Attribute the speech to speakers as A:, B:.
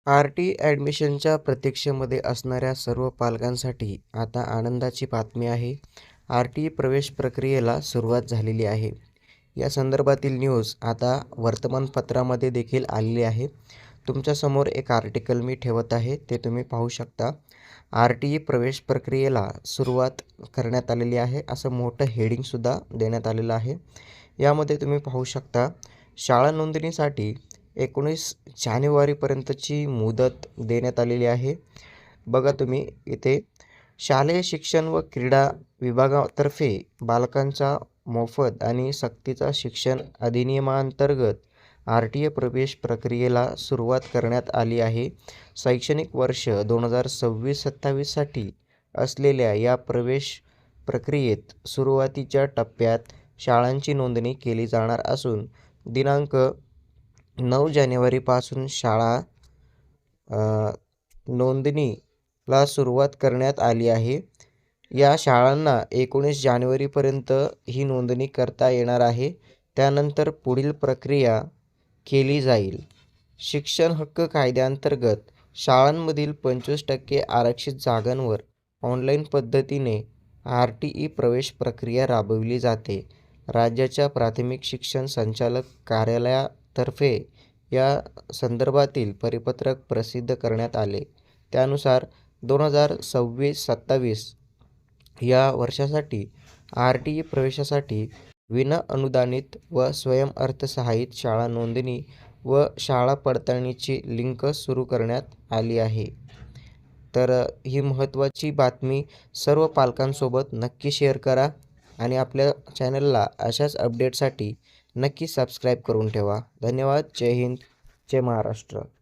A: R-T ॲडमिशनच्या प्रतीक्षेमध्ये असणाऱ्या सर्व पालकांसाठी आता आनंदाची बातमी आहे. आर-टी प्रवेश प्रक्रियेला सुरुवात झालेली आहे. या संदर्भातील न्यूज आता वर्तमानपत्रामध्ये देखील आलेली आहे. तुमच्यासमोर एक आर्टिकल मी ठेवत आहे, ते तुम्ही पाहू शकता. आर-टी प्रवेश प्रक्रियेला सुरुवात करण्यात आलेली आहे, असं मोठं हेडिंगसुद्धा देण्यात आलेलं आहे. यामध्ये तुम्ही पाहू शकता, शाळा नोंदणीसाठी 19 जानेवारीपर्यंतची मुदत देण्यात आलेली आहे. बघा तुम्ही इथे शालेय शिक्षण व क्रीडा विभागातर्फे बालकांचा मोफत आणि सक्तीचा शिक्षण अधिनियमांतर्गत आर-टी प्रवेश प्रक्रियेला सुरुवात करण्यात आली आहे. शैक्षणिक वर्ष 2026-27साठी असलेल्या या प्रवेश प्रक्रियेत सुरुवातीच्या टप्प्यात शाळांची नोंदणी केली जाणार असून दिनांक 9 जानेवारीपासून शाळा नोंदणीला सुरुवात करण्यात आली आहे. या शाळांना 19 जानेवारीपर्यंत ही नोंदणी करता येणार आहे. त्यानंतर पुढील प्रक्रिया केली जाईल. शिक्षण हक्क कायद्याअंतर्गत शाळांमधील 25% आरक्षित जागांवर ऑनलाईन पद्धतीने आर-टी प्रवेश प्रक्रिया राबविली जाते. राज्याच्या प्राथमिक शिक्षण संचालक कार्यालयातर्फे या संदर्भातील परिपत्रक प्रसिद्ध करण्यात आले. त्यानुसार 2026-27 या वर्षासाठी आर-टी प्रवेशासाठी विनाअनुदानित व स्वयंअर्थसहाय्यित शाळा नोंदणी व शाळा पडताळणीची लिंक सुरू करण्यात आली आहे. तर ही महत्त्वाची बातमी सर्व पालकांसोबत नक्की शेअर करा आणि आपल्या चॅनलला अशाच अपडेटसाठी नक्की सबस्क्राईब करून ठेवा. धन्यवाद. जय हिंद, जय महाराष्ट्र.